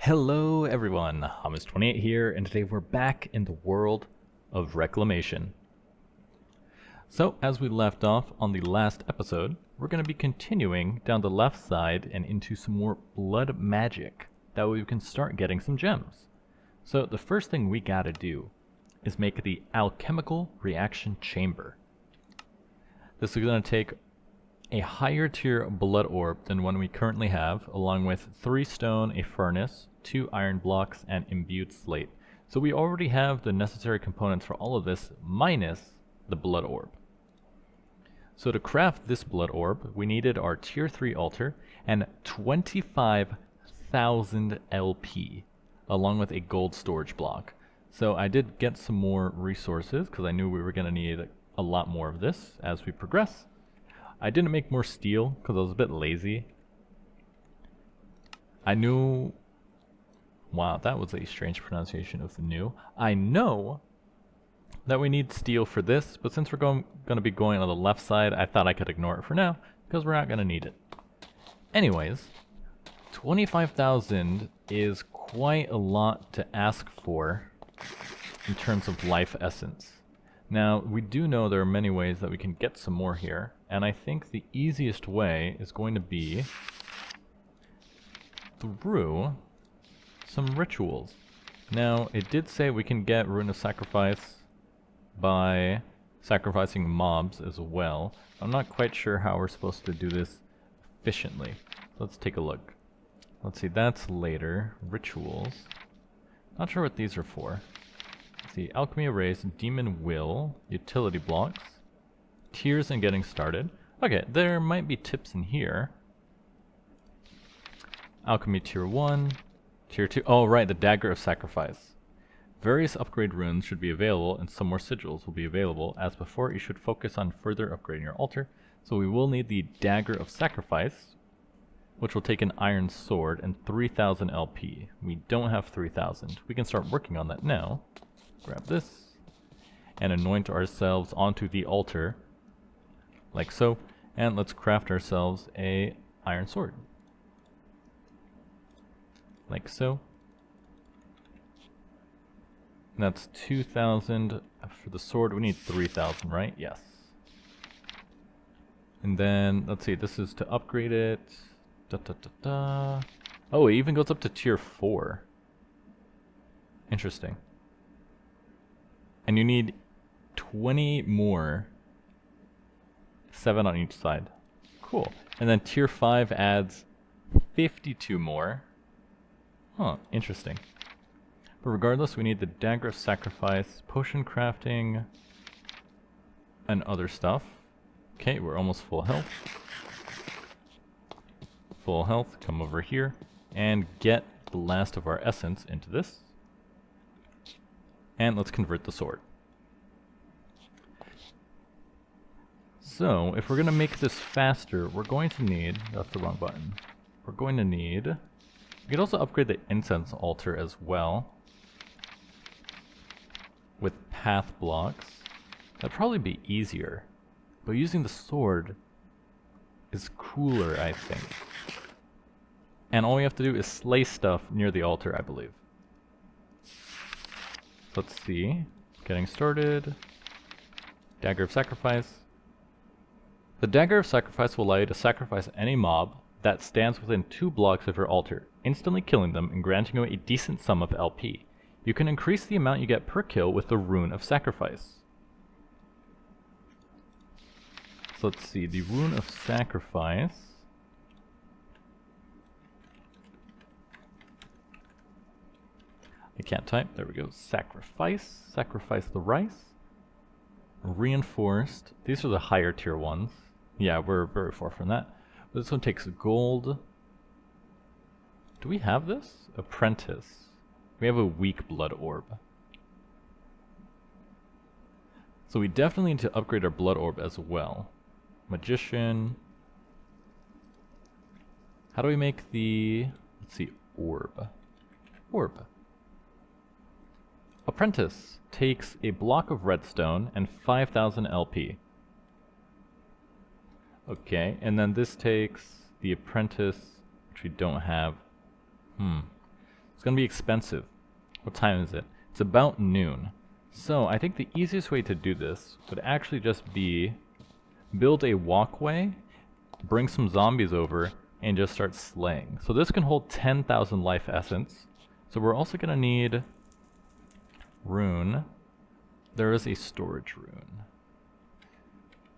Hello everyone, Hamas28 here, and today we're back in the world of Reclamation. So, as we left off on the last episode, we're going to be continuing down the left side and into some more blood magic. That way we can start getting some gems. So the first thing we gotta do is make the alchemical reaction chamber. This is going to take a higher tier blood orb than one we currently have, along with 3 stone, a furnace, 2 iron blocks, and imbued slate. So we already have the necessary components for all of this, minus the blood orb. So to craft this blood orb, we needed our tier 3 altar and 25,000 LP, along with a gold storage block. So I did get some more resources, because I knew we were going to need a lot more of this as we progress. I didn't make more steel because I was a bit lazy. I knew... Wow, that was a strange pronunciation of the new. I know that we need steel for this, but since we're going to be going on the left side, I thought I could ignore it for now, because we're not going to need it. Anyways, 25,000 is quite a lot to ask for in terms of life essence. Now, we do know there are many ways that we can get some more here, and I think the easiest way is going to be through some rituals. Now, it did say we can get Rune of Sacrifice by sacrificing mobs as well. I'm not quite sure how we're supposed to do this efficiently. Let's take a look. Let's see, that's later. Rituals. Not sure what these are for. See, Alchemy Erase, Demon Will, Utility Blocks, Tears and Getting Started. Okay, there might be tips in here. Alchemy Tier 1, Tier 2, oh right, the Dagger of Sacrifice. Various upgrade runes should be available and some more sigils will be available. As before, you should focus on further upgrading your altar. So we will need the Dagger of Sacrifice, which will take an iron sword and 3,000 LP. We don't have 3,000. We can start working on that now. Grab this, and anoint ourselves onto the altar, like so, and let's craft ourselves a iron sword. Like so. And that's 2,000 for the sword. We need 3,000, right? Yes. And then, let's see, this is to upgrade it. Oh, it even goes up to tier 4. Interesting. And you need 20 more. 7 on each side. Cool. And then tier 5 adds 52 more. Huh, interesting. But regardless, we need the Dagger of Sacrifice, potion crafting, and other stuff. Okay, we're almost full health. Full health, come over here, and get the last of our essence into this. And let's convert the sword. So, if we're going to make this faster, we're going to need... That's the wrong button. We're going to need... We could also upgrade the incense altar as well. With path blocks. That'd probably be easier. But using the sword is cooler, I think. And all we have to do is slay stuff near the altar, I believe. Let's see. Getting started. Dagger of Sacrifice. The Dagger of Sacrifice will allow you to sacrifice any mob that stands within 2 blocks of your altar, instantly killing them and granting you a decent sum of LP. You can increase the amount you get per kill with the Rune of Sacrifice. So let's see, the Rune of Sacrifice. I can't type. There we go. Sacrifice. Sacrifice the rice. Reinforced. These are the higher tier ones. Yeah, we're very far from that. But this one takes gold. Do we have this? Apprentice. We have a weak blood orb. So we definitely need to upgrade our blood orb as well. Magician. How do we make the... Let's see. Orb. Orb. Apprentice takes a block of redstone and 5,000 LP. Okay, and then this takes the apprentice, which we don't have. It's going to be expensive. What time is it? It's about noon. So I think the easiest way to do this would actually just be build a walkway, bring some zombies over, and just start slaying. So this can hold 10,000 life essence. So we're also going to need rune. There is a storage rune.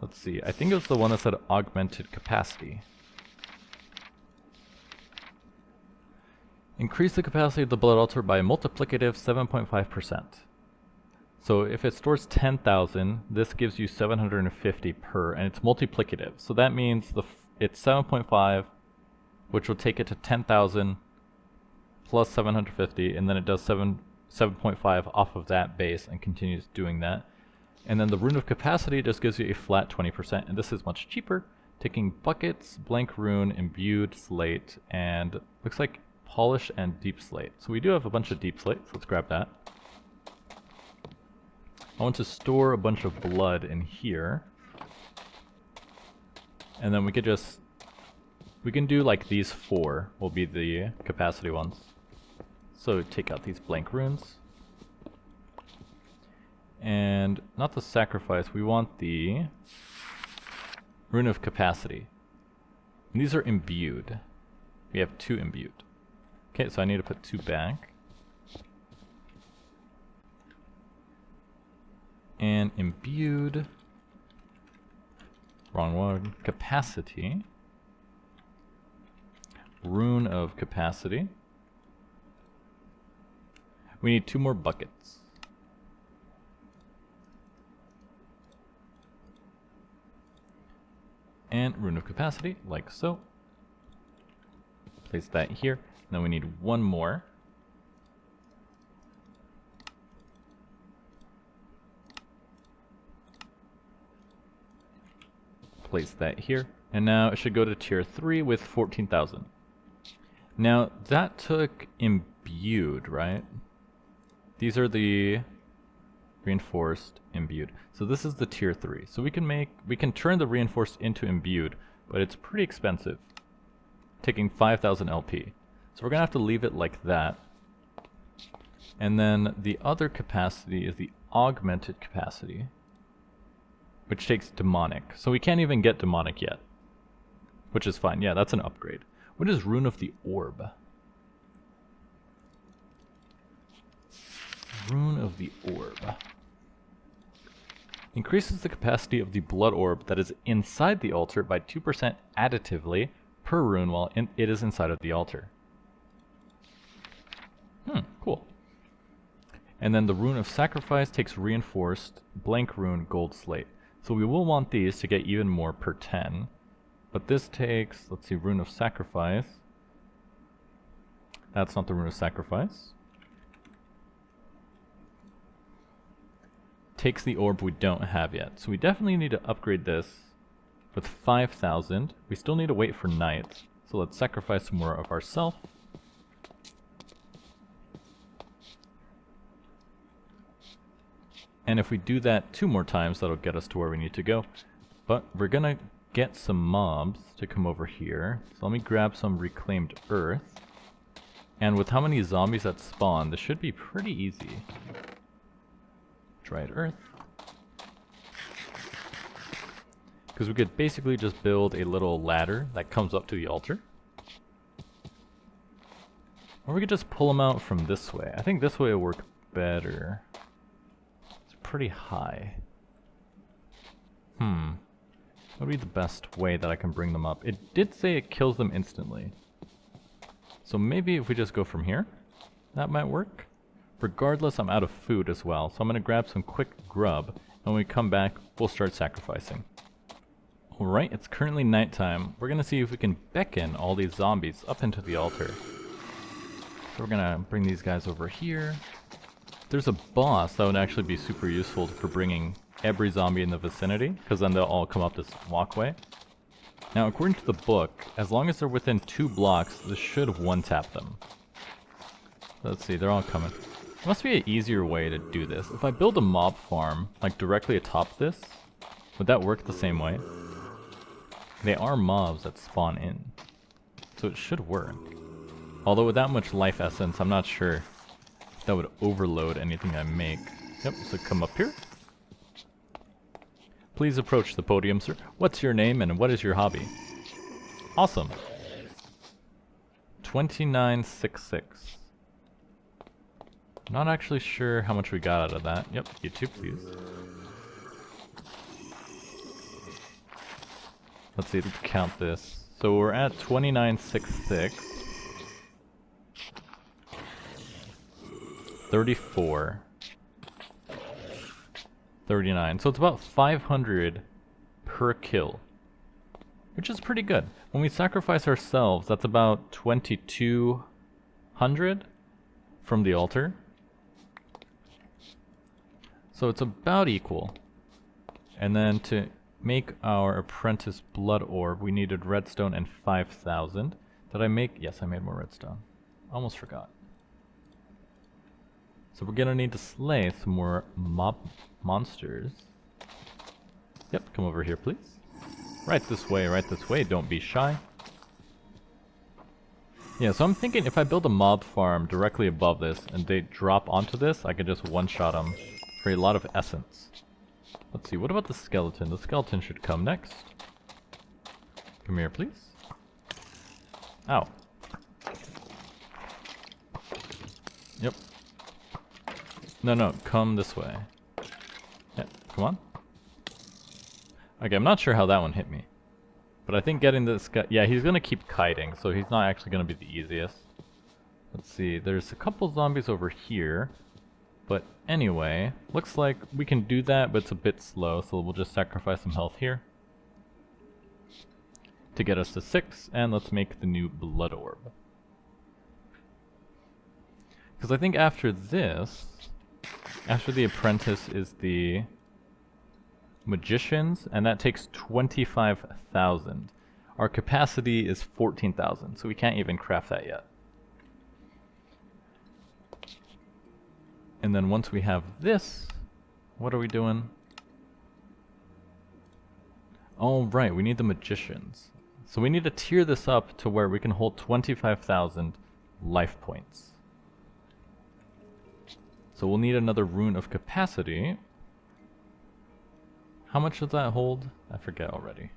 Let's see, I think it was the one that said augmented capacity. Increase the capacity of the blood altar by a multiplicative 7.5%. So if it stores 10,000, this gives you 750 per, and it's multiplicative. So that means it's 7.5, which will take it to 10,000 plus 750, and then it does 7.5 off of that base and continues doing that. And then the rune of capacity just gives you a flat 20%, and this is much cheaper, taking buckets, blank rune, imbued slate, and looks like polish and deep slate. So we do have a bunch of deep slate, so let's grab that. I want to store a bunch of blood in here. And then we can do like these 4 will be the capacity ones. So take out these blank runes. And not the sacrifice, we want the rune of capacity. And these are imbued. We have 2 imbued. Okay, so I need to put 2 back. And imbued, wrong one, capacity, rune of capacity. We need 2 more buckets. And rune of capacity, like so. Place that here. Then we need 1 more. Place that here. And now it should go to tier 3 with 14,000. Now that took imbued, right? These are the reinforced, imbued. So this is the tier 3. So we can turn the reinforced into imbued, but it's pretty expensive, taking 5,000 LP. So we're gonna have to leave it like that. And then the other capacity is the augmented capacity, which takes demonic. So we can't even get demonic yet, which is fine. Yeah, that's an upgrade. What is rune of the orb? Rune of the orb. Increases the capacity of the blood orb that is inside the altar by 2% additively per rune while it is inside of the altar. Cool. And then the rune of sacrifice takes reinforced, blank rune, gold slate. So we will want these to get even more per 10. But this takes, let's see, rune of sacrifice. That's not the rune of sacrifice. Takes the orb we don't have yet. So we definitely need to upgrade this with 5,000. We still need to wait for night. So let's sacrifice some more of ourselves. And if we do that 2 more times, that'll get us to where we need to go. But we're gonna get some mobs to come over here. So let me grab some reclaimed earth. And with how many zombies that spawn, this should be pretty easy. Dried earth. Because we could basically just build a little ladder that comes up to the altar. Or we could just pull them out from this way. I think this way will work better. It's pretty high. What would be the best way that I can bring them up? It did say it kills them instantly. So maybe if we just go from here, that might work. Regardless, I'm out of food as well, so I'm going to grab some quick grub, and when we come back, we'll start sacrificing. Alright, it's currently nighttime. We're going to see if we can beckon all these zombies up into the altar. So we're going to bring these guys over here. There's a boss that would actually be super useful for bringing every zombie in the vicinity, because then they'll all come up this walkway. Now, according to the book, as long as they're within 2 blocks, this should one-tap them. Let's see, they're all coming. There must be an easier way to do this. If I build a mob farm, like directly atop this, would that work the same way? They are mobs that spawn in, so it should work. Although with that much life essence, I'm not sure that would overload anything I make. Yep, so come up here. Please approach the podium, sir. What's your name and what is your hobby? Awesome. 2966. Not actually sure how much we got out of that. Yep, you too, please. Let's see, let's count this. So we're at 2966. 34. 39. So it's about 500 per kill, which is pretty good. When we sacrifice ourselves, that's about 2200 from the altar. So it's about equal. And then to make our apprentice blood orb, we needed redstone and 5,000. Did I make? Yes, I made more redstone. Almost forgot. So we're gonna need to slay some more monsters. Yep, come over here, please. Right this way, don't be shy. Yeah, so I'm thinking if I build a mob farm directly above this and they drop onto this, I could just one-shot them for a lot of essence. Let's see, what about the skeleton? The skeleton should come next. Come here, please. Ow. Yep. No, come this way. Yeah, come on. Okay, I'm not sure how that one hit me. But I think getting this guy... Yeah, he's gonna keep kiting, so he's not actually gonna be the easiest. Let's see, there's a couple zombies over here. But anyway, looks like we can do that, but it's a bit slow, so we'll just sacrifice some health here. To get us to 6, and let's make the new blood orb. Because I think after this... After the apprentice is the magicians, and that takes 25,000. Our capacity is 14,000, so we can't even craft that yet. And then once we have this, what are we doing? Oh right, we need the magicians. So we need to tier this up to where we can hold 25,000 life points. So we'll need another rune of capacity. How much does that hold? I forget already.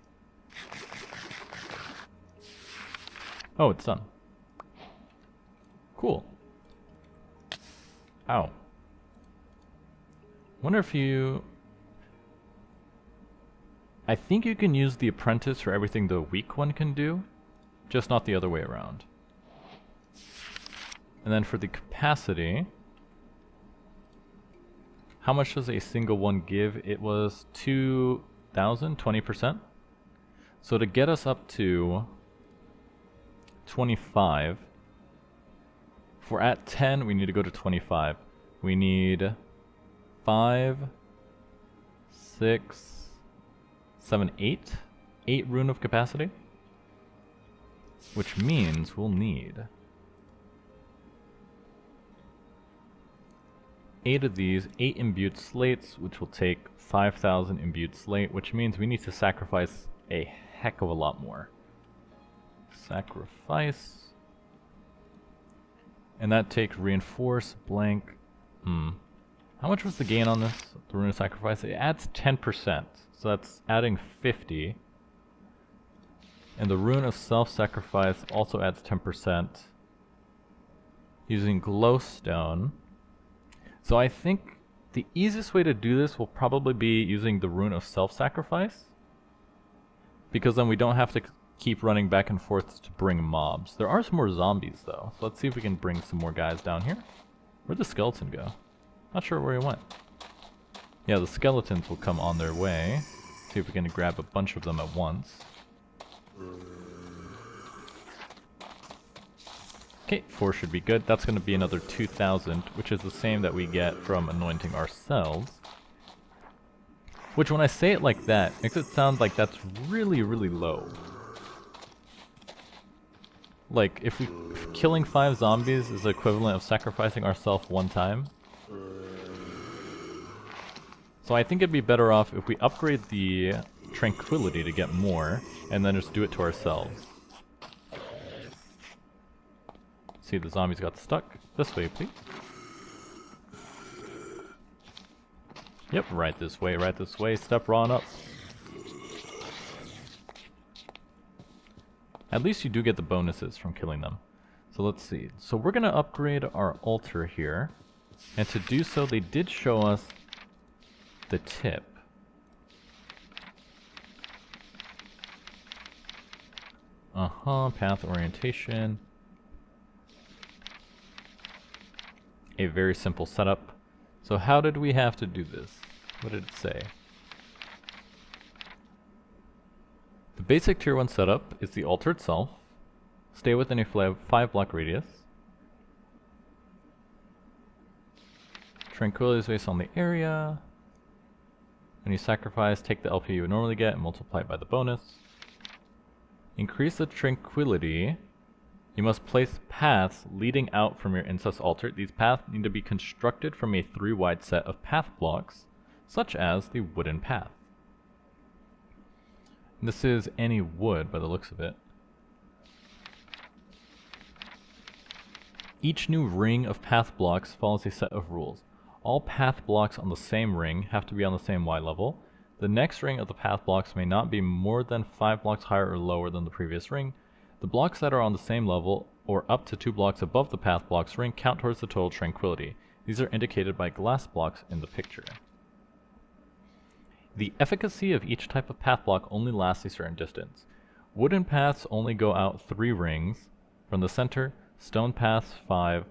Oh, it's done. Cool. Ow. Wonder if you... I think you can use the apprentice for everything the weak one can do, just not the other way around. And then for the capacity... How much does a single one give? It was 2,000, 20%. So to get us up to 25, if we're at 10, we need to go to 25. We need 5, 6, 7, 8. 8 rune of capacity. Which means we'll need 8 of these, 8 imbued slates, which will take 5,000 imbued slate, which means we need to sacrifice a heck of a lot more. Sacrifice. And that takes reinforce, blank. How much was the gain on this? The rune of sacrifice? It adds 10%. So that's adding 50. And the rune of self-sacrifice also adds 10%. Using glowstone. So I think the easiest way to do this will probably be using the rune of self-sacrifice. Because then we don't have to keep running back and forth to bring mobs. There are some more zombies though. So let's see if we can bring some more guys down here. Where'd the skeleton go? Not sure where he went. Yeah, the skeletons will come on their way. See if we can grab a bunch of them at once. Okay, 4 should be good. That's going to be another 2,000, which is the same that we get from anointing ourselves. Which, when I say it like that, makes it sound like that's really, really low. Like, if killing 5 zombies is the equivalent of sacrificing ourselves 1 time. So I think it'd be better off if we upgrade the tranquility to get more, and then just do it to ourselves. See, the zombies got stuck. This way, please. Yep, right this way, right this way. Step on up. At least you do get the bonuses from killing them. So let's see. So we're going to upgrade our altar here. And to do so, they did show us the tip. Path orientation. A very simple setup. So how did we have to do this? What did it say? The basic tier 1 setup is the altar itself. Stay within a 5 block radius. Tranquility is based on the area. When you sacrifice, take the LP you would normally get and multiply it by the bonus. Increase the tranquility. You must place paths leading out from your incest altar. These paths need to be constructed from a 3 wide set of path blocks, such as the wooden path. This is any wood by the looks of it. Each new ring of path blocks follows a set of rules. All path blocks on the same ring have to be on the same Y level. The next ring of the path blocks may not be more than 5 blocks higher or lower than the previous ring. The blocks that are on the same level or up to 2 blocks above the path blocks ring count towards the total tranquility. These are indicated by glass blocks in the picture. The efficacy of each type of path block only lasts a certain distance. Wooden paths only go out 3 rings from the center, stone paths 5,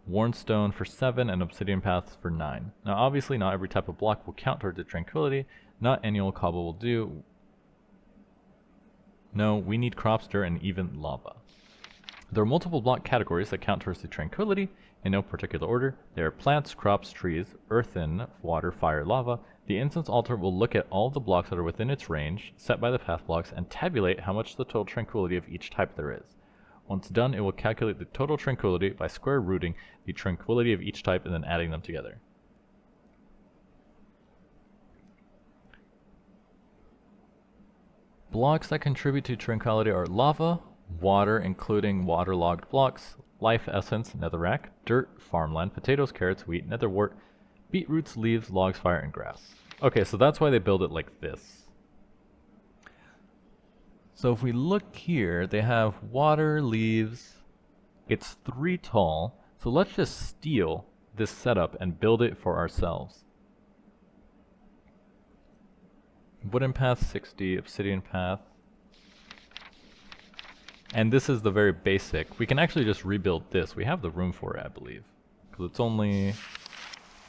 worn stone for 7, and obsidian paths for 9. Now obviously not every type of block will count towards the tranquility. Not any old cobble will do. No, we need crops, dirt, and even lava. There are multiple block categories that count towards the tranquility in no particular order. There are plants, crops, trees, earthen, water, fire, lava. The incense altar will look at all the blocks that are within its range, set by the path blocks, and tabulate how much the total tranquility of each type there is. Once done, it will calculate the total tranquility by square rooting the tranquility of each type and then adding them together. Blocks that contribute to tranquility are lava, water including waterlogged blocks, life essence, netherrack, dirt, farmland, potatoes, carrots, wheat, netherwort, beetroots, leaves, logs, fire, and grass. Okay, so that's why they build it like this. So if we look here, they have water, leaves, it's 3 tall, so let's just steal this setup and build it for ourselves. Wooden path 60, obsidian path. And this is the very basic. We can actually just rebuild this. We have the room for it, I believe. Because it's only...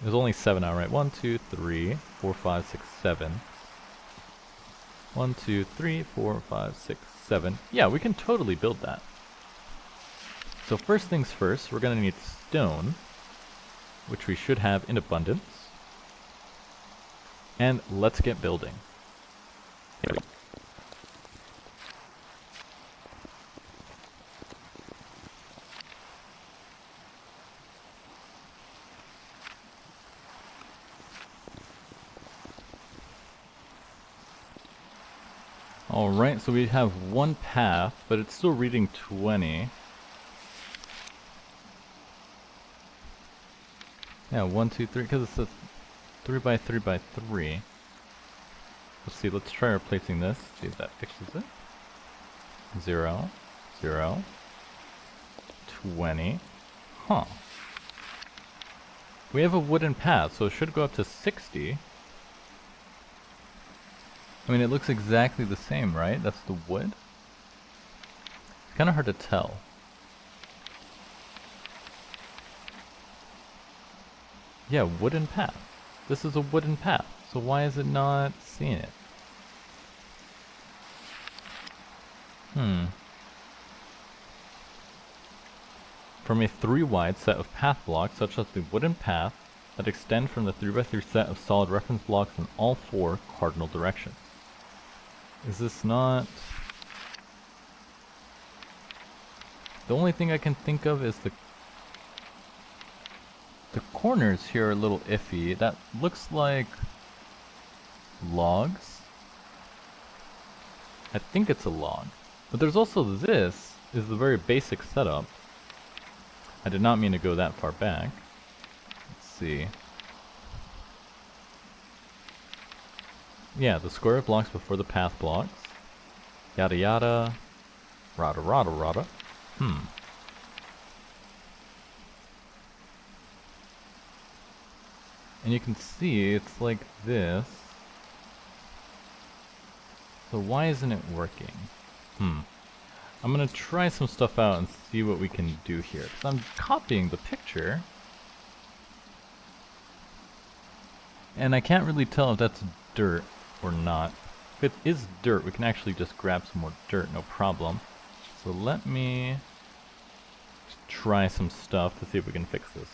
There's only 7 now, right? 1, 2, 3, 4, 5, 6, 7. 1, 2, 3, 4, 5, 6, 7. Yeah, we can totally build that. So first things first, we're going to need stone, which we should have in abundance. And let's get building. Alright, so we have 1 path, but it's still reading 20. Yeah, 1, 2, 3, because it's a 3 by 3 by 3. Let's see, let's try replacing this, see if that fixes it. 0, 0, 20. Huh. We have a wooden path, so it should go up to 60. I mean, it looks exactly the same, right? That's the wood. It's kind of hard to tell. Yeah, wooden path. This is a wooden path, so why is it not seeing it? From a 3 wide set of path blocks, such as the wooden path, that extend from the 3 by 3 set of solid reference blocks in all 4 cardinal directions. Is this not... The only thing I can think of is the corners here are a little iffy. That looks like logs. I think it's a log. But there's also this, is the very basic setup. I did not mean to go that far back. Let's see. Yeah, the square blocks before the path blocks. Yada yada. Rada rada rada. And you can see it's like this. So why isn't it working? I'm gonna try some stuff out and see what we can do here. Because I'm copying the picture. And I can't really tell if that's dirt or not. If it is dirt, we can actually just grab some more dirt, no problem. So let me try some stuff to see if we can fix this.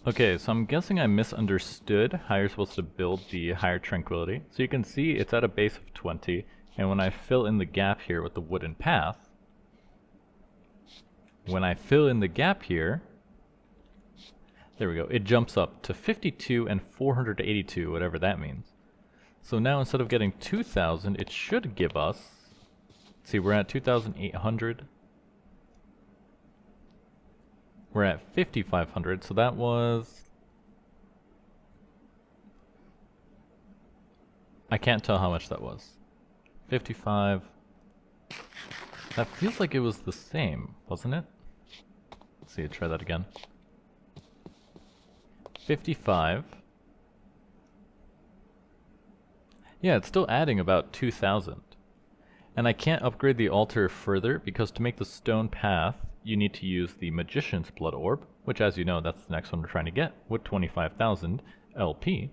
Okay, so I'm guessing I misunderstood how you're supposed to build the higher tranquility. So you can see it's at a base of 20, and when I fill in the gap here with the wooden path, when I fill in the gap here, there we go, it jumps up to 52 and 482, whatever that means. So now instead of getting 2,000, it should give us, let's see, we're at 2,800. We're at 5,500, so that was... I can't tell how much that was. 55... That feels like it was the same, wasn't it? Let's see, try that again. 55. Yeah, it's still adding about 2,000. And I can't upgrade the altar further because to make the stone path, you need to use the Magician's Blood Orb, which as you know, that's the next one we're trying to get, with 25,000 LP.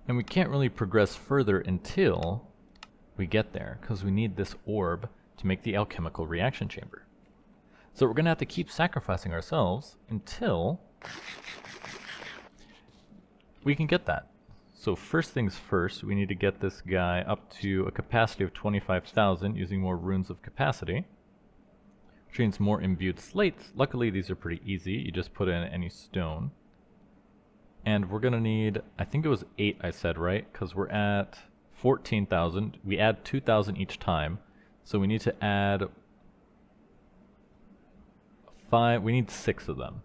And we can't really progress further until we get there, because we need this orb to make the alchemical reaction chamber. So we're going to have to keep sacrificing ourselves until we can get that. So first things first, we need to get this guy up to a capacity of 25,000 using more runes of capacity. Which means more imbued slates. Luckily these are pretty easy, you just put in any stone. And we're gonna need, I think it was 8 I said, right? Because we're at 14,000. We add 2,000 each time. So we need to add 5, we need 6 of them.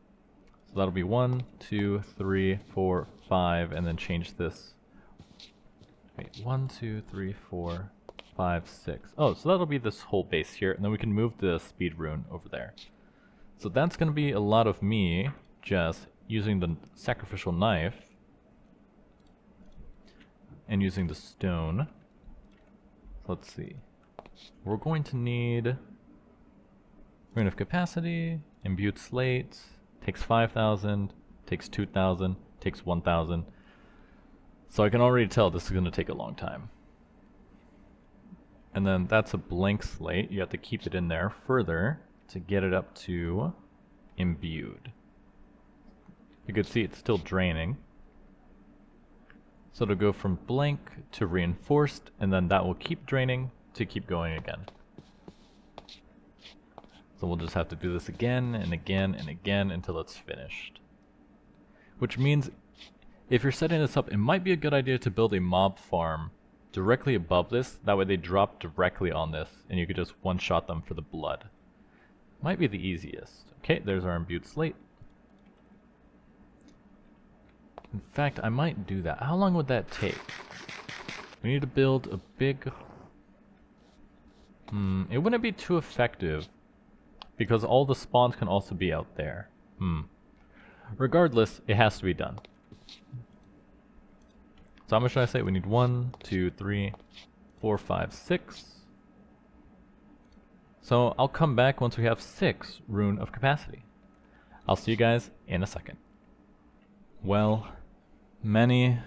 So that'll be 1, 2, 3, 4, 5, and then change this. Wait, 1, 2, 3, 4, 5, 6. Oh, so that'll be this whole base here, and then we can move the speed rune over there. So that's going to be a lot of me just using the sacrificial knife and using the stone. Let's see. We're going to need rune of capacity, imbued slate, takes 5,000, takes 2,000, takes 1,000. So I can already tell this is going to take a long time. And then that's a blank slate. You have to keep it in there further to get it up to imbued. You can see it's still draining. So it'll go from blank to reinforced, and then that will keep draining to keep going again. So we'll just have to do this again and again and again until it's finished. Which means if you're setting this up, it might be a good idea to build a mob farm directly above this. That way they drop directly on this and you could just one-shot them for the blood. Might be the easiest. Okay, there's our imbued slate. In fact, I might do that. How long would that take? We need to build a big... it wouldn't be too effective because all the spawns can also be out there. Regardless, it has to be done. So how much should I say? We need 1, 2, 3, 4, 5, 6. So I'll come back once we have 6 rune of capacity. I'll see you guys in a second. Well, many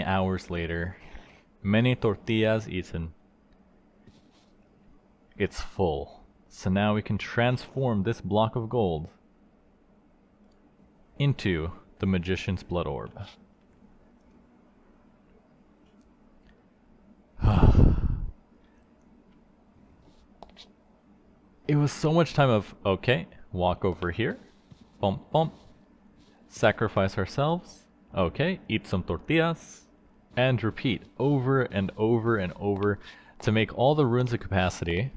hours later, many tortillas eaten. It's full. So now we can transform this block of gold into the Magician's Blood Orb. It was so much time of, okay, walk over here, bump bump, sacrifice ourselves, okay, eat some tortillas, and repeat over and over and over to make all the runes of capacity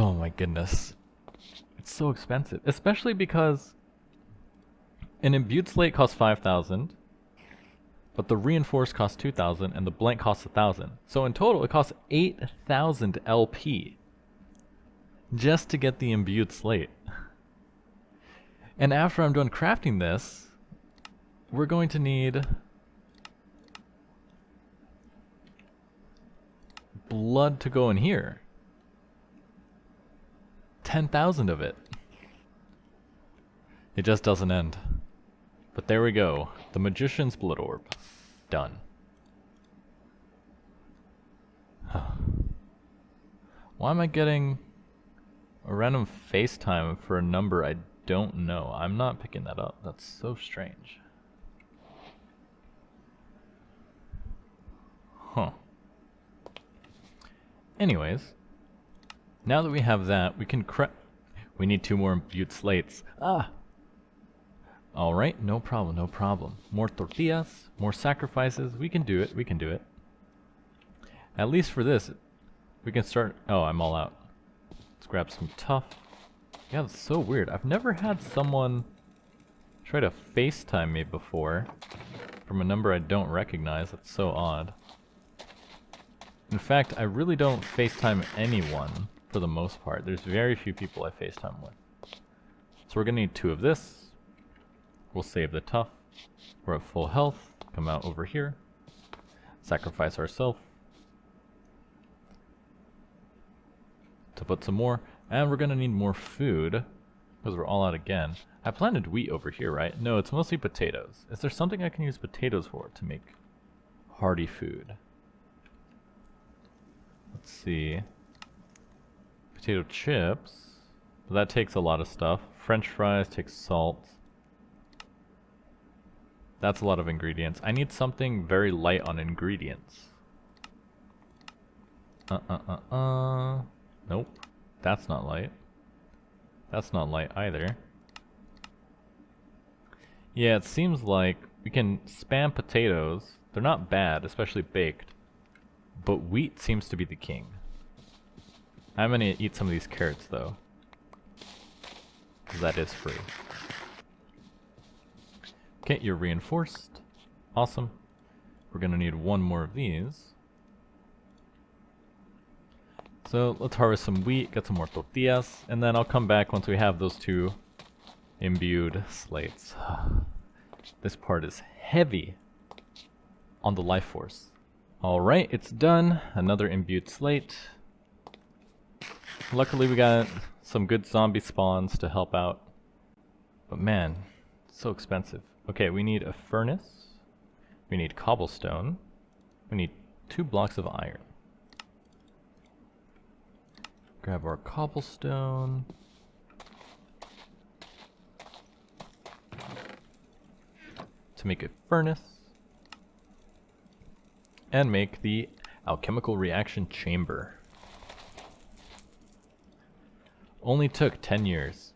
Oh my goodness. It's so expensive. Especially because an imbued slate costs 5,000, but the reinforced costs 2,000 and the blank costs 1,000. So in total it costs 8,000 LP just to get the imbued slate. And after I'm done crafting this, we're going to need blood to go in here. 10,000 of it. It just doesn't end. But there we go. The Magician's Blood Orb. Done. Why am I getting a random FaceTime for a number I don't know? I'm not picking that up. That's so strange. Huh. Anyways, now that we have that, we can we need 2 more imbued slates. Ah! Alright, no problem, no problem. More tortillas, more sacrifices. We can do it, we can do it. At least for this, we can start... Oh, I'm all out. Let's grab some tough. Yeah, that's so weird. I've never had someone try to FaceTime me before from a number I don't recognize. That's so odd. In fact, I really don't FaceTime anyone for the most part. There's very few people I FaceTime with. So we're gonna need 2 of this. We'll save the tough. We're at full health. Come out over here. Sacrifice ourselves. To put some more. And we're gonna need more food. Because we're all out again. I planted wheat over here, right? No, it's mostly potatoes. Is there something I can use potatoes for to make hearty food? Let's see. Potato chips. Well, that takes a lot of stuff. French fries takes salt. That's a lot of ingredients. I need something very light on ingredients. Nope. That's not light. That's not light either. Yeah, it seems like we can spam potatoes. They're not bad, especially baked. But wheat seems to be the king. I'm gonna eat some of these carrots though. Because that is free. Okay, you're reinforced. Awesome. We're gonna need 1 more of these. So let's harvest some wheat, get some more tortillas, and then I'll come back once we have those 2 imbued slates. This part is heavy on the life force. Alright, it's done. Another imbued slate. Luckily we got some good zombie spawns to help out. But man, it's so expensive. Okay, we need a furnace. We need cobblestone. We need 2 blocks of iron. Grab our cobblestone. To make a furnace. And make the alchemical reaction chamber. Only took 10 years.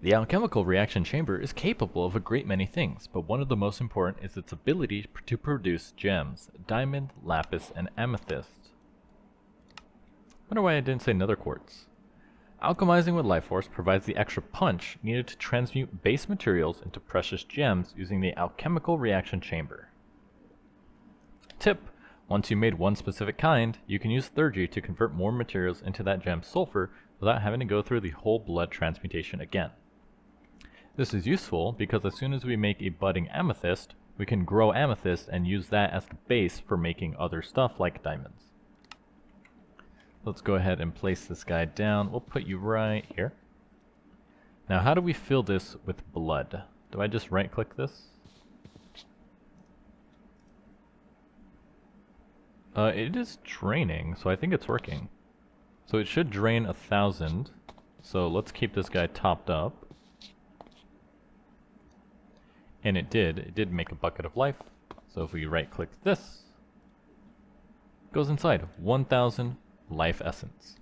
The alchemical reaction chamber is capable of a great many things, but one of the most important is its ability to produce gems, diamond, lapis, and amethyst. Wonder why I didn't say nether quartz. Alchemizing with life force provides the extra punch needed to transmute base materials into precious gems using the alchemical reaction chamber. Tip: once you made one specific kind, you can use Thurgy to convert more materials into that gem's sulfur without having to go through the whole blood transmutation again. This is useful because as soon as we make a budding amethyst, we can grow amethyst and use that as the base for making other stuff like diamonds. Let's go ahead and place this guy down. We'll put you right here. Now how do we fill this with blood? Do I just right click this? It is draining, so I think it's working. So it should drain 1,000. So let's keep this guy topped up. And it did make a bucket of life. So if we right click this, it goes inside 1,000 life essence.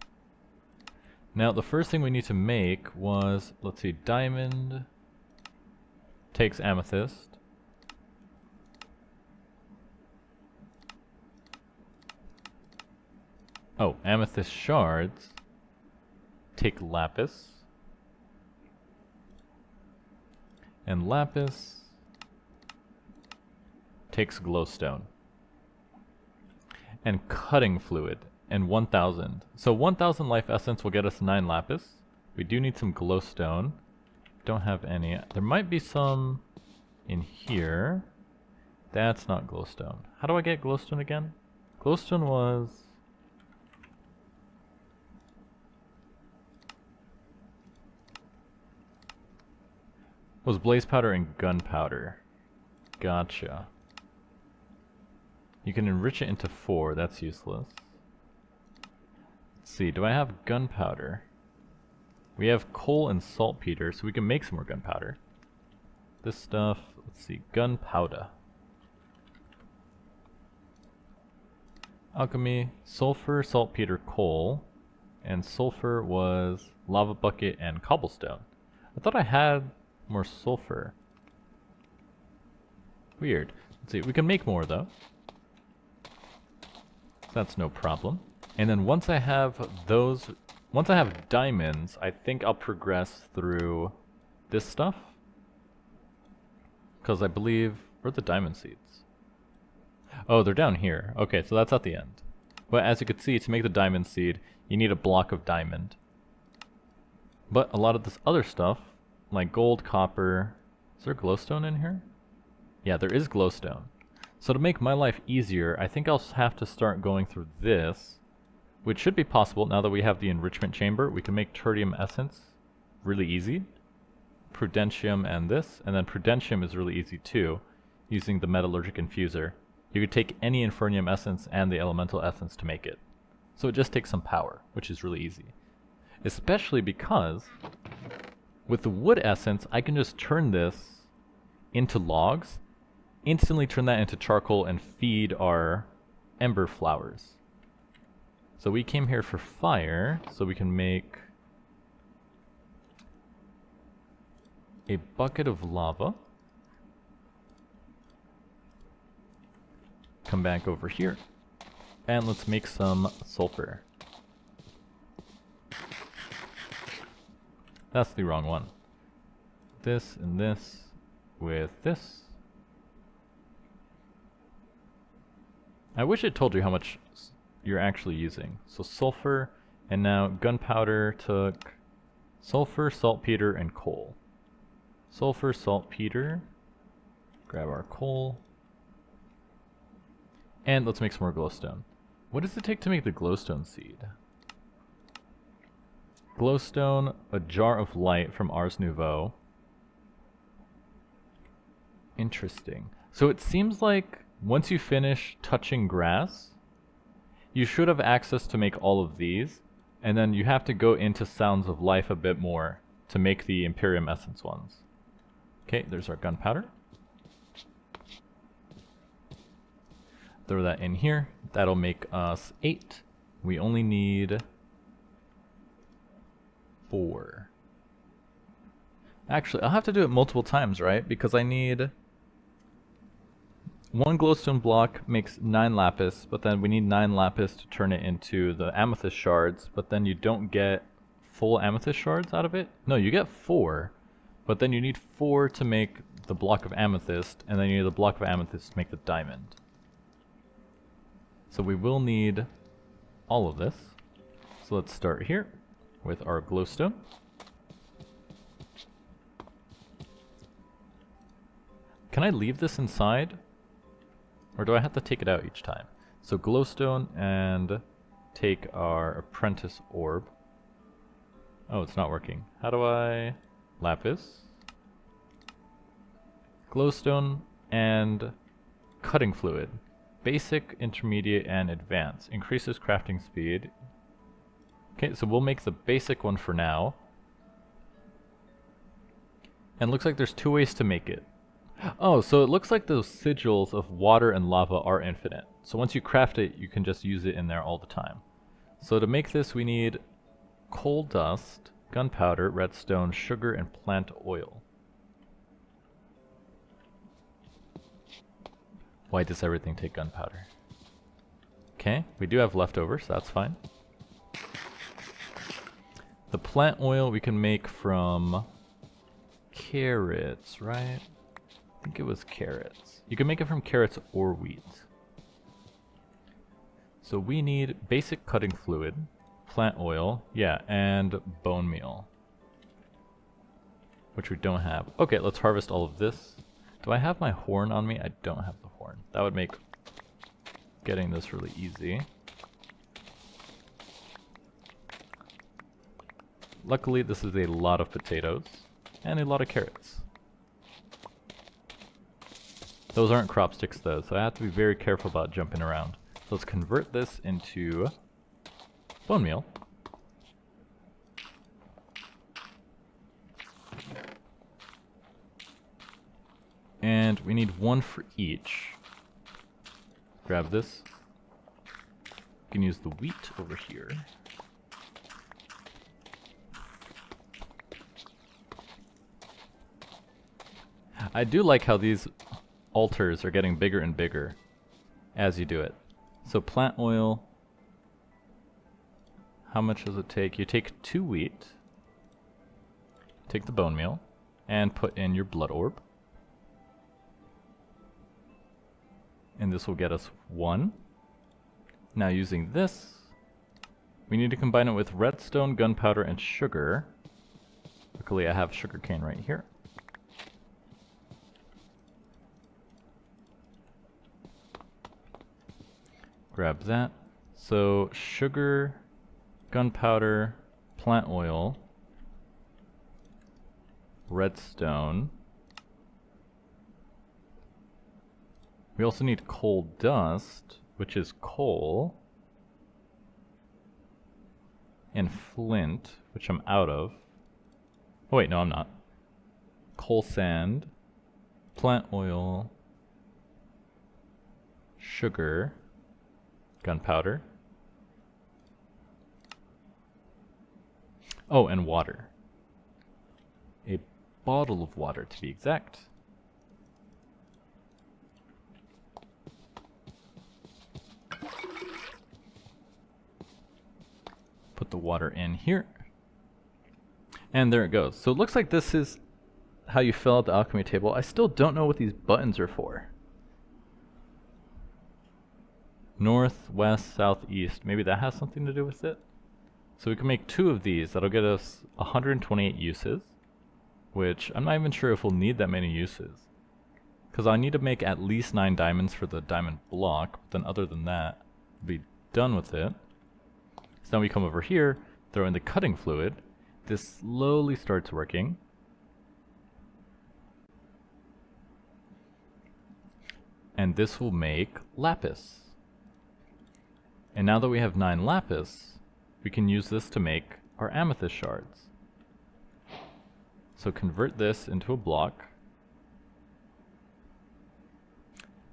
Now the first thing we need to make was, let's see, diamond takes amethyst. Oh, amethyst shards take lapis. And lapis takes glowstone. And cutting fluid. And 1000. So 1000 life essence will get us 9 lapis. We do need some glowstone. Don't have any. There might be some in here. That's not glowstone. How do I get glowstone again? Glowstone was blaze powder and gunpowder. Gotcha. You can enrich it into 4. That's useless. Let's see. Do I have gunpowder? We have coal and saltpeter, so we can make some more gunpowder. This stuff, let's see, gunpowder. Alchemy, sulfur, saltpeter, coal, and sulfur was lava bucket and cobblestone. I thought I had more sulfur. Weird. Let's see, we can make more though. That's no problem. And then once I have diamonds, I think I'll progress through this stuff. Because I believe, where are the diamond seeds? Oh, they're down here. Okay, so that's at the end. But as you can see, to make the diamond seed, you need a block of diamond. But a lot of this other stuff, like gold, copper... Is there glowstone in here? Yeah, there is glowstone. So to make my life easier, I think I'll have to start going through this, which should be possible now that we have the enrichment chamber. We can make tertium essence really easy. Prudentium and this, and then prudentium is really easy too, using the metallurgic infuser. You could take any infernium essence and the elemental essence to make it. So it just takes some power, which is really easy. Especially because with the wood essence, I can just turn this into logs, instantly turn that into charcoal, and feed our ember flowers. So we came here for fire, so we can make a bucket of lava. Come back over here, and let's make some sulfur. That's the wrong one. This and this with this. I wish it told you how much you're actually using. So sulfur, and now gunpowder took sulfur, saltpeter, and coal. Sulfur, saltpeter. Grab our coal. And let's make some more glowstone. What does it take to make the glowstone seed? Glowstone, a jar of light from Ars Nouveau. Interesting. So it seems like once you finish touching grass, you should have access to make all of these, and then you have to go into Sounds of Life a bit more to make the Imperium Essence ones. Okay, there's our gunpowder. Throw that in here. That'll make us 8. We only need 4. Actually, I'll have to do it multiple times, right? Because I need 1 glowstone block makes 9 lapis, but then we need 9 lapis to turn it into the amethyst shards, but then you don't get full amethyst shards out of it? No, you get 4, but then you need 4 to make the block of amethyst, and then you need the block of amethyst to make the diamond. So we will need all of this. So let's start here with our glowstone. Can I leave this inside? Or do I have to take it out each time? So glowstone and take our apprentice orb. Oh, it's not working. How do I... Lapis. Glowstone and cutting fluid. Basic, intermediate, and advanced. Increases crafting speed. Okay, so we'll make the basic one for now. And looks like there's 2 ways to make it. Oh, so it looks like those sigils of water and lava are infinite. So once you craft it, you can just use it in there all the time. So to make this, we need coal dust, gunpowder, redstone, sugar, and plant oil. Why does everything take gunpowder? Okay, we do have leftovers, so that's fine. The plant oil we can make from carrots, right? I think it was carrots. You can make it from carrots or wheat. So we need basic cutting fluid, plant oil, yeah, and bone meal. Which we don't have. Okay, let's harvest all of this. Do I have my horn on me? I don't have the horn. That would make getting this really easy. Luckily, this is a lot of potatoes and a lot of carrots. Those aren't crop sticks though, so I have to be very careful about jumping around. So let's convert this into bone meal. And we need one for each. Grab this. We can use the wheat over here. I do like how these altars are getting bigger and bigger as you do it. So plant oil, how much does it take? You take 2 wheat, take the bone meal, and put in your blood orb. And this will get us 1. Now using this, we need to combine it with redstone, gunpowder, and sugar. Luckily I have sugarcane right here. Grab that. So sugar, gunpowder, plant oil, redstone. We also need coal dust, which is coal, and flint, which I'm out of. Oh wait, no I'm not. Coal sand, plant oil, sugar, gunpowder. Oh, and water. A bottle of water to be exact. Put the water in here. And there it goes. So it looks like this is how you fill out the alchemy table. I still don't know what these buttons are for. North, west, south, east. Maybe that has something to do with it. So we can make 2 of these. That'll get us 128 uses. Which I'm not even sure if we'll need that many uses. Because I need to make at least 9 diamonds for the diamond block. But then other than that, we'll be done with it. So now we come over here, throw in the cutting fluid. This slowly starts working. And this will make lapis. And now that we have 9 lapis, we can use this to make our amethyst shards. So convert this into a block.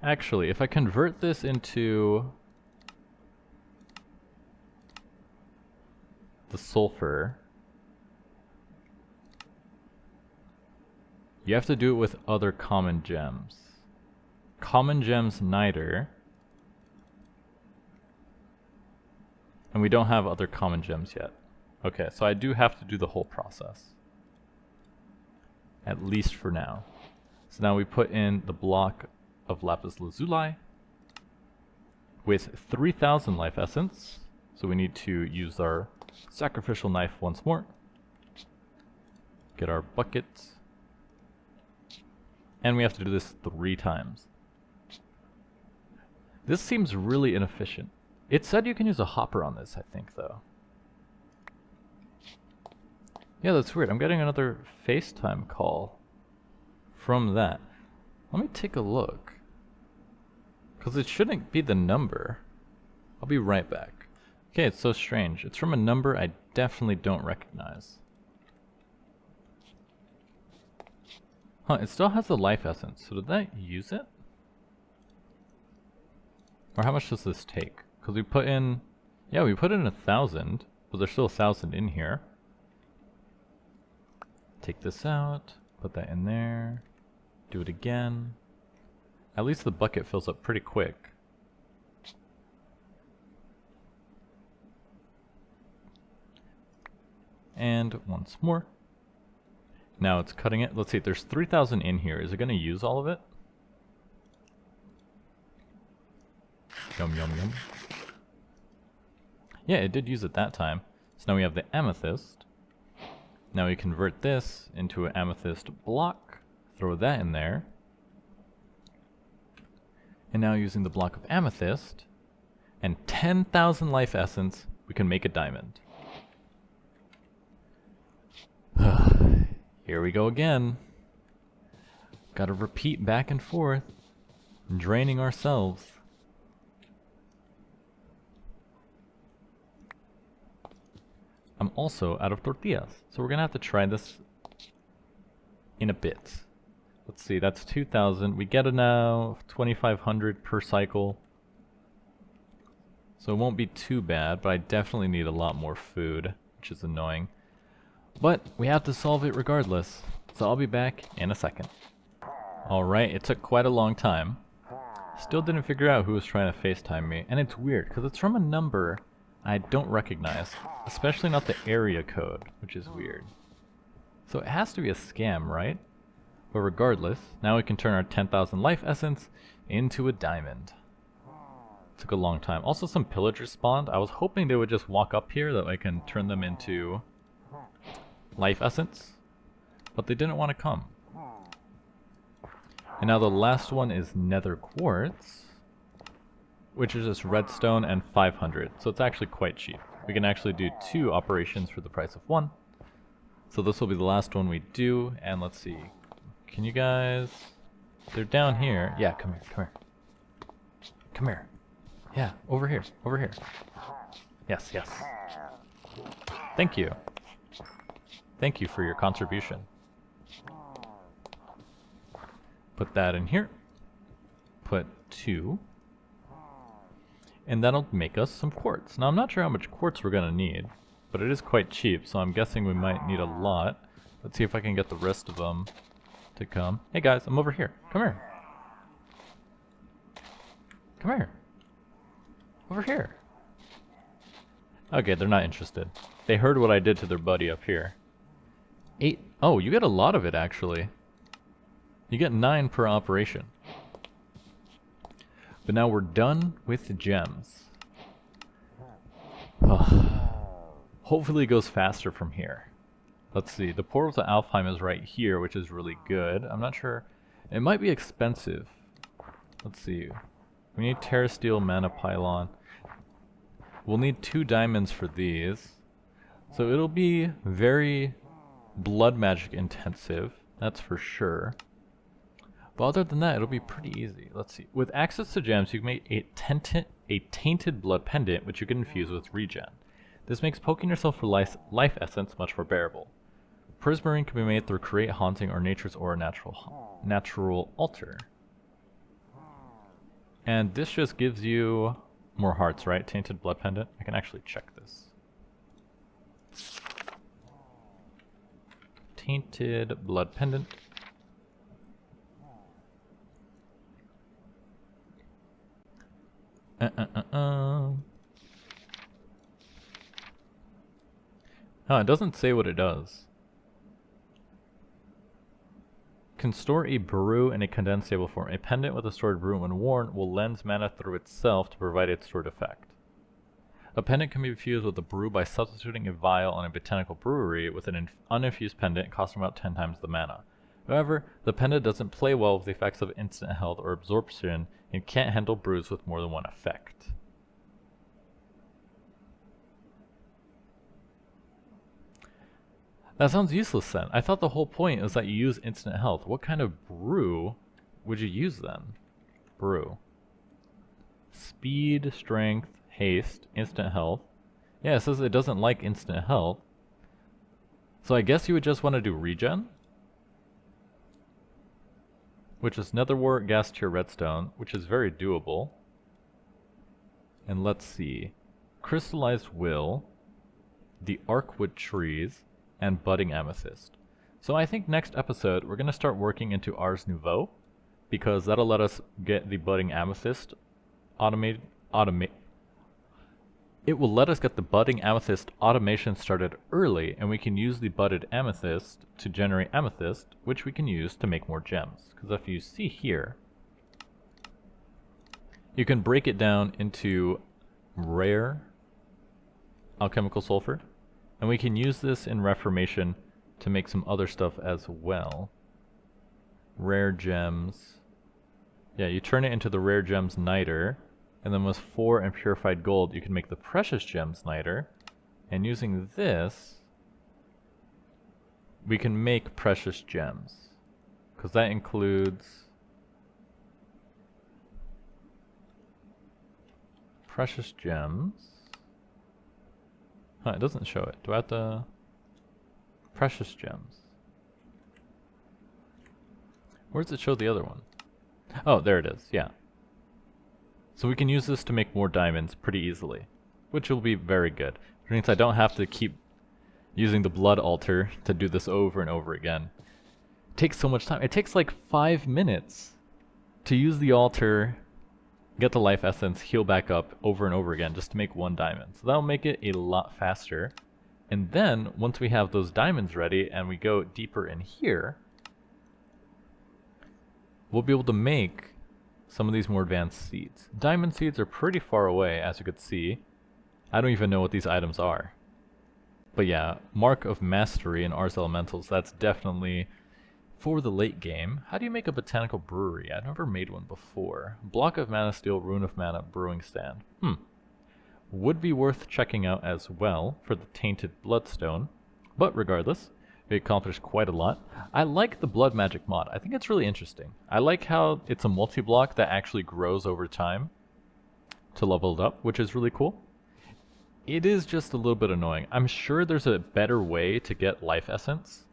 Actually, if I convert this into the sulfur, you have to do it with other common gems. Common gems niter. And we don't have other common gems yet. Okay, so I do have to do the whole process. At least for now. So now we put in the block of lapis lazuli with 3000 life essence. So we need to use our sacrificial knife once more. Get our buckets. And we have to do this 3 times. This seems really inefficient. It said you can use a hopper on this, I think, though. Yeah, that's weird. I'm getting another FaceTime call from that. Let me take a look. Because it shouldn't be the number. I'll be right back. Okay, it's so strange. It's from a number I definitely don't recognize. Huh, it still has the life essence. So did that use it? Or how much does this take? Because we put in... Yeah, we put in 1,000. But there's still 1,000 in here. Take this out. Put that in there. Do it again. At least the bucket fills up pretty quick. And once more. Now it's cutting it. Let's see, there's 3,000 in here. Is it going to use all of it? Yum, yum, yum. Yeah, it did use it that time. So now we have the amethyst. Now we convert this into an amethyst block. Throw that in there. And now using the block of amethyst and 10,000 life essence, we can make a diamond. Here we go again. Gotta repeat back and forth, draining ourselves. I'm also out of tortillas, so we're gonna have to try this in a bit. Let's see, that's 2,000. We get it now, 2,500 per cycle. So it won't be too bad, but I definitely need a lot more food, which is annoying. But we have to solve it regardless, so I'll be back in a second. Alright, it took quite a long time. Still didn't figure out who was trying to FaceTime me, and it's weird, because it's from a number I don't recognize, especially not the area code, which is weird. So it has to be a scam, right? But regardless, now we can turn our 10,000 life essence into a diamond. Took a long time. Also some pillagers spawned. I was hoping they would just walk up here that I can turn them into life essence, but they didn't want to come. And now the last one is nether quartz, which is just redstone and 500, so it's actually quite cheap. We can actually do 2 operations for the price of 1. So this will be the last one we do, and let's see. Can you guys... They're down here. Yeah, come here, come here. Come here. Yeah, over here, over here. Yes, yes. Thank you. Thank you for your contribution. Put that in here. Put 2. And that'll make us some quartz. Now I'm not sure how much quartz we're gonna need, but it is quite cheap, so I'm guessing we might need a lot. Let's see if I can get the rest of them to come. Hey guys, I'm over here. Come here. Come here. Over here. Okay, they're not interested. They heard what I did to their buddy up here. 8. Oh, you get a lot of it actually. You get 9 per operation. But now we're done with gems. Hopefully it goes faster from here. Let's see, the portal to Alfheim is right here, which is really good. I'm not sure. It might be expensive. Let's see. We need terrasteel mana pylon. We'll need 2 diamonds for these. So it'll be very blood magic intensive, that's for sure. But other than that, it'll be pretty easy. Let's see. With access to gems, you can make a tainted blood pendant, which you can infuse with regen. This makes poking yourself for life essence much more bearable. Prismarine can be made through Create Haunting or Nature's Aura Natural Altar. And this just gives you more hearts, right? Tainted blood pendant. I can actually check this. Tainted blood pendant. Oh, it doesn't say what it does. Can store a brew in a condensed stable form. A pendant with a stored brew, when worn, will lens mana through itself to provide its stored effect. A pendant can be fused with a brew by substituting a vial in a botanical brewery with an uninfused pendant costing about 10 times the mana. However, the pendant doesn't play well with the effects of instant health or absorption and can't handle brews with more than one effect. That sounds useless then. I thought the whole point is that you use instant health. What kind of brew would you use then? Brew. Speed, strength, haste, instant health. Yeah, it says it doesn't like instant health. So I guess you would just want to do regen? Which is netherwort, gas tier, redstone, which is very doable. And let's see. Crystallized will, the arcwood trees, and budding amethyst. So I think next episode we're going to start working into Ars Nouveau, because that'll let us get the budding amethyst it will let us get the budding amethyst automation started early, and we can use the budded amethyst to generate amethyst, which we can use to make more gems. Because if you see here, you can break it down into rare alchemical sulfur, and we can use this in Reformation to make some other stuff as well. Rare gems. Yeah, you turn it into the rare gems niter, and then with 4 and purified gold, you can make the precious gems niter. And using this, we can make precious gems, because that includes precious gems. Huh, it doesn't show it. Do I have to... Precious gems. Where does it show the other one? Oh, there it is, yeah. So we can use this to make more diamonds pretty easily, which will be very good. Which means I don't have to keep using the blood altar to do this over and over again. It takes so much time. It takes like 5 minutes to use the altar, get the life essence, heal back up over and over again just to make 1 diamond. So that'll make it a lot faster. And then, once we have those diamonds ready and we go deeper in here, we'll be able to make some of these more advanced seeds. Diamond seeds are pretty far away, as you could see. I don't even know what these items are. But yeah, Mark of Mastery in Ars Elementals, that's definitely for the late game. How do you make a botanical brewery? I've never made one before. Block of Mana Steel, Rune of Mana, Brewing Stand. Would be worth checking out as well for the Tainted Bloodstone. But regardless, we accomplished quite a lot. I like the blood magic mod. I think it's really interesting. I like how it's a multi-block that actually grows over time to level it up, which is really cool. It is just a little bit annoying. I'm sure there's a better way to get life essence.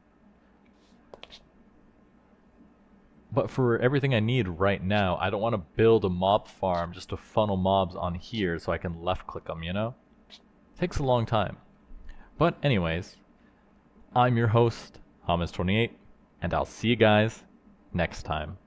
But for everything I need right now, I don't want to build a mob farm just to funnel mobs on here so I can left click them, you know? It takes a long time. But anyways, I'm your host, Hamas28, and I'll see you guys next time.